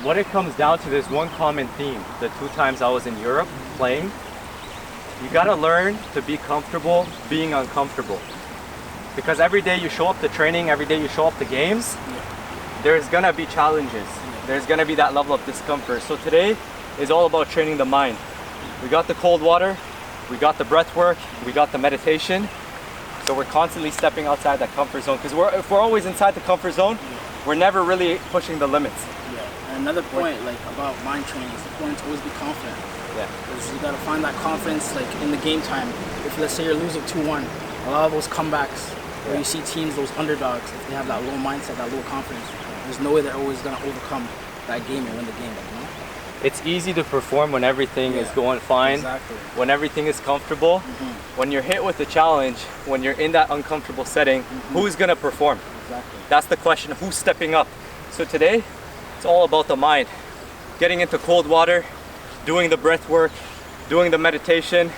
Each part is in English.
what it comes down to, there's one common theme. The 2 times I was in Europe playing, you gotta learn to be comfortable being uncomfortable. Because every day you show up to training, every day you show up to games, there's gonna be challenges. There's gonna be that level of discomfort. So today is all about training the mind. We got the cold water, we got the breath work, we got the meditation. So we're constantly stepping outside that comfort zone. Because if we're always inside the comfort zone, we're never really pushing the limits. Yeah. And another point like about mind training is important to always be confident. Yeah. Because you gotta find that confidence like in the game time. If let's say you're losing 2-1, a lot of those comebacks where you see teams, those underdogs, if they have that low mindset, that low confidence, there's no way they're always gonna overcome that game and win the game, you know? It's easy to perform when everything is going fine, exactly. When everything is comfortable. When you're hit with a challenge, when you're in that uncomfortable setting, who's gonna perform? Exactly. That's the question, who's stepping up? So today, it's all about the mind. Getting into cold water, doing the breath work, doing the meditation.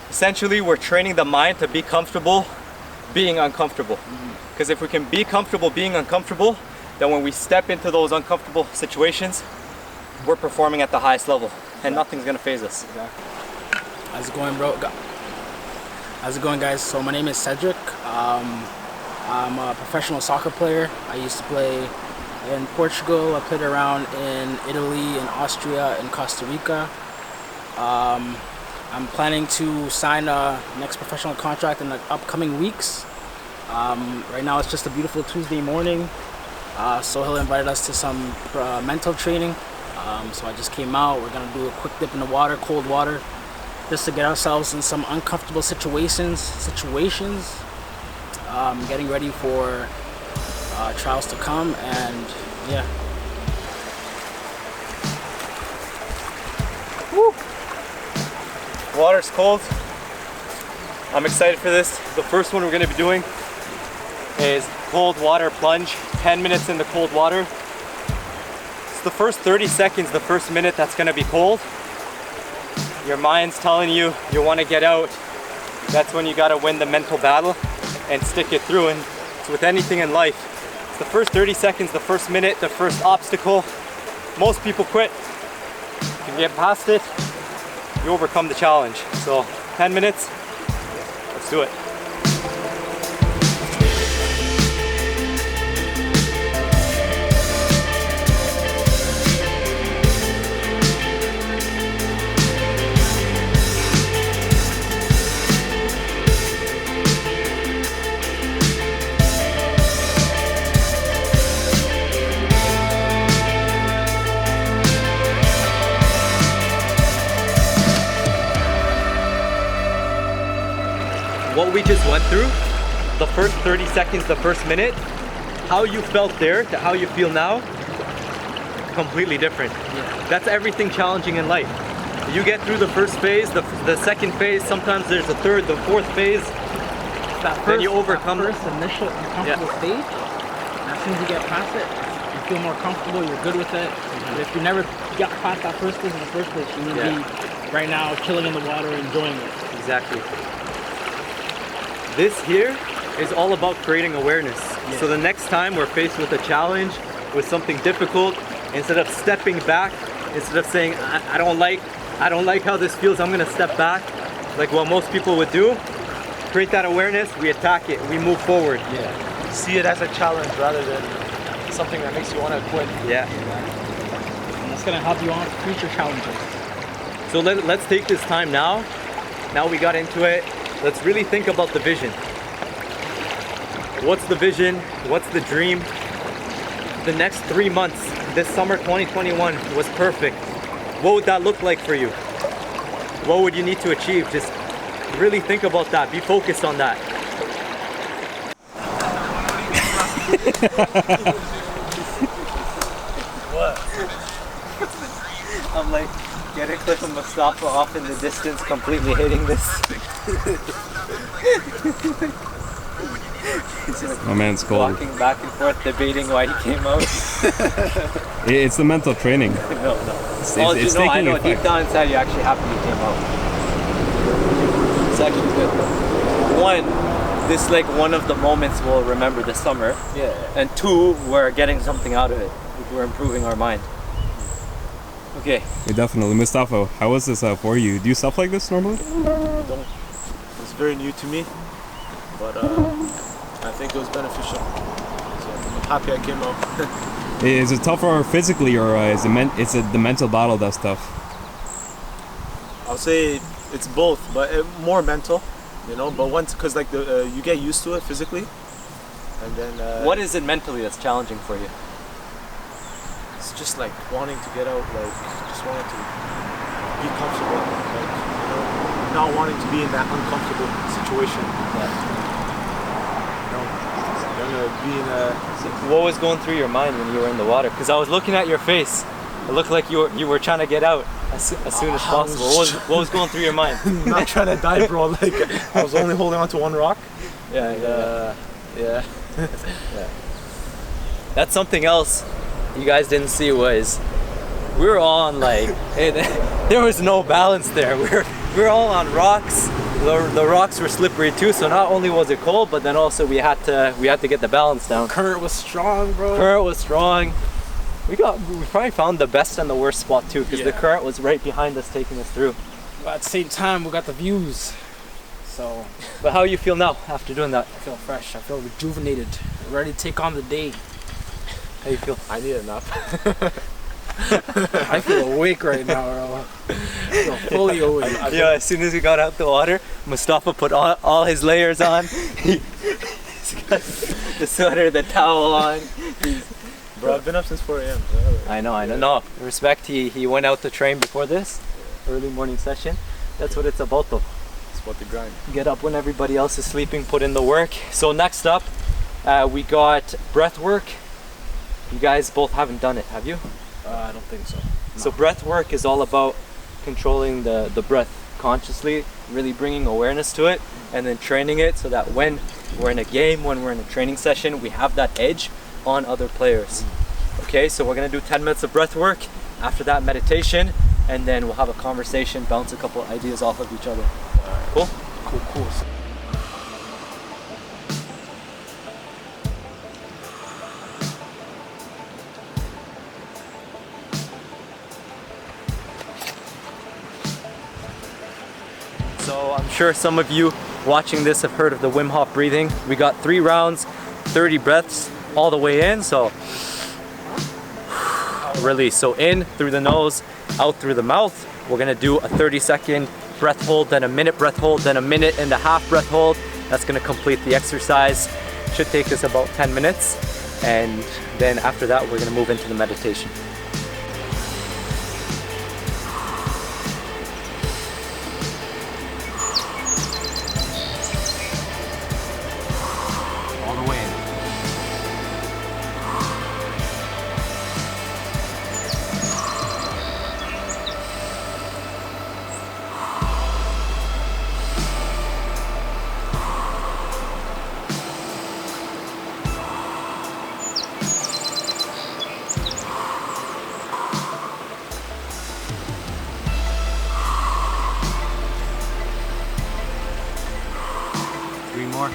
Essentially, we're training the mind to be comfortable being uncomfortable. Because if we can be comfortable being uncomfortable, then when we step into those uncomfortable situations, we're performing at the highest level and nothing's gonna faze us. Exactly. How's it going, bro? How's it going, guys? So my name is Cedric. I'm a professional soccer player. I used to play in Portugal. I played around in Italy, in Austria, in Costa Rica. I'm planning to sign a next professional contract in the upcoming weeks. Right now it's just a beautiful Tuesday morning. Sohail invited us to some mental training. So I just came out. We're gonna do a quick dip in the water, cold water, just to get ourselves in some uncomfortable situations. Getting ready for trials to come, and yeah. Woo. Water's cold. I'm excited for this. The first one we're gonna be doing is cold water plunge, 10 minutes in the cold water. It's the first 30 seconds, the first minute that's gonna be cold. Your mind's telling you you wanna get out. That's when you gotta win the mental battle and stick it through. And it's with anything in life. It's the first 30 seconds, the first minute, the first obstacle. Most people quit. If you get past it, you overcome the challenge. So 10 minutes, let's do it. What we just went through, the first 30 seconds, the first minute, how you felt there to how you feel now, completely different. Yeah. That's everything challenging in life. You get through the first phase, the second phase, sometimes there's a third, the fourth phase, then you overcome that first initial uncomfortable stage. And as soon as you get past it, you feel more comfortable, you're good with it. But if you never got past that first stage in the first place, you need to be right now chilling in the water, enjoying it. Exactly. This here is all about creating awareness. So the next time we're faced with a challenge, with something difficult, instead of stepping back, instead of saying, I don't like how this feels, I'm gonna step back, like what most people would do, create that awareness, we attack it, we move forward. Yeah. See it as a challenge rather than something that makes you want to quit. Yeah. And that's gonna help you on future challenges. So let's take this time now. Now we got into it. Let's really think about the vision. What's the vision? What's the dream? The next 3 months, this summer 2021 was perfect. What would that look like for you? What would you need to achieve? Just really think about that. Be focused on that. What? I'm like, get a clip of Mustafa off in the distance, completely hating this. My man's cold. Walking back and forth, debating why he came out. It's the mental training. No. It's I know, effect. deep down inside, you're actually happy you came out. It's actually good though. One, this is like one of the moments we'll remember this summer. Yeah. And two, we're getting something out of it. We're improving our mind. Okay. Yeah, definitely. Mustafa, how was this for you? Do you stuff like this normally? Don't. It's very new to me, but I think it was beneficial. So I'm happy I came out. Is it tougher physically, or is it the mental battle that's tough? I'll say it's both, but more mental, you know. But once, cause like you get used to it physically, and then. What is it mentally that's challenging for you? It's just like wanting to get out, like just wanting to be comfortable, like, you know, not wanting to be in that uncomfortable situation. You know, be in a. What was going through your mind when you were in the water? Because I was looking at your face. It looked like you were trying to get out as soon as possible. What was going through your mind? Not trying to die, bro. Like I was only holding on to one rock. Yeah. Yeah. That's something else you guys didn't see was we were all on like there was no balance there. We were all on rocks. The rocks were slippery too, so not only was it cold, but then also we had to get the balance down. Current was strong, bro. Current was strong. We probably found the best and the worst spot too, because the current was right behind us taking us through. But at the same time, we got the views. So, but how you feel now after doing that? I feel fresh. I feel rejuvenated, ready to take on the day. How you feel? I need a nap. I feel awake right now, bro. I feel fully awake. Yeah, as soon as we got out the water, Mustafa put all his layers on. He's got the sweater, the towel on. Bro, I've been up since 4 a.m. I know. No, respect. He went out to train before this early morning session. That's what it's about, though. It's about the grind. Get up when everybody else is sleeping, put in the work. So next up, we got breath work. You guys both haven't done it, have you? I don't think so. No. So breath work is all about controlling the breath consciously, really bringing awareness to it, and then training it so that when we're in a game, when we're in a training session, we have that edge on other players. Okay, so we're gonna do 10 minutes of breath work, after that meditation, and then we'll have a conversation, bounce a couple ideas off of each other. Cool? Cool. So I'm sure some of you watching this have heard of the Wim Hof Breathing. We got 3 rounds, 30 breaths all the way in, so release. So in through the nose, out through the mouth. We're gonna do a 30-second breath hold, then a minute breath hold, then a minute and a half breath hold. That's gonna complete the exercise. Should take us about 10 minutes. And then after that, we're gonna move into the meditation. All the way in. Three more.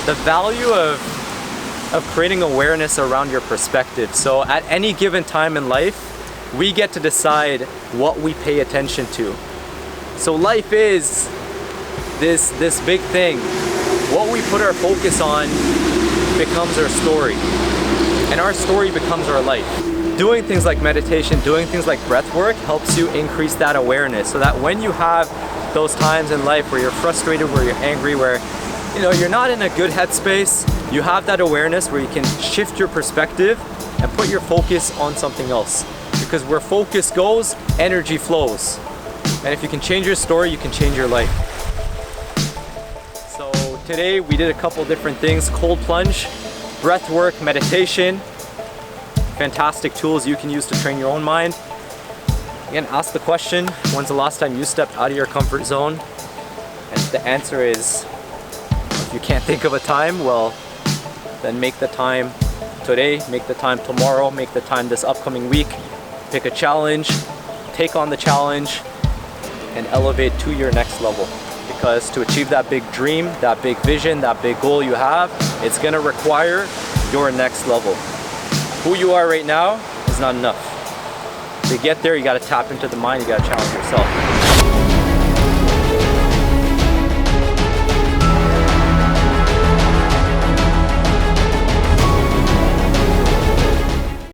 The value of creating awareness around your perspective. So at any given time in life, we get to decide what we pay attention to. So life is this big thing. What we put our focus on becomes our story, and our story becomes our life. Doing things like meditation, doing things like breath work helps you increase that awareness, so that when you have those times in life where you're frustrated, where you're angry, where you're not in a good headspace, you have that awareness where you can shift your perspective and put your focus on something else. Because where focus goes, energy flows. And if you can change your story, you can change your life. So today we did a couple different things: cold plunge, breath work, meditation. Fantastic tools you can use to train your own mind. Again, ask the question, when's the last time you stepped out of your comfort zone? And the answer is, if you can't think of a time, well, then make the time today, make the time tomorrow, make the time this upcoming week. Pick a challenge, take on the challenge and elevate to your next level. Because to achieve that big dream, that big vision, that big goal you have, it's gonna require your next level. Who you are right now is not enough. To get there, you gotta tap into the mind, you gotta challenge yourself.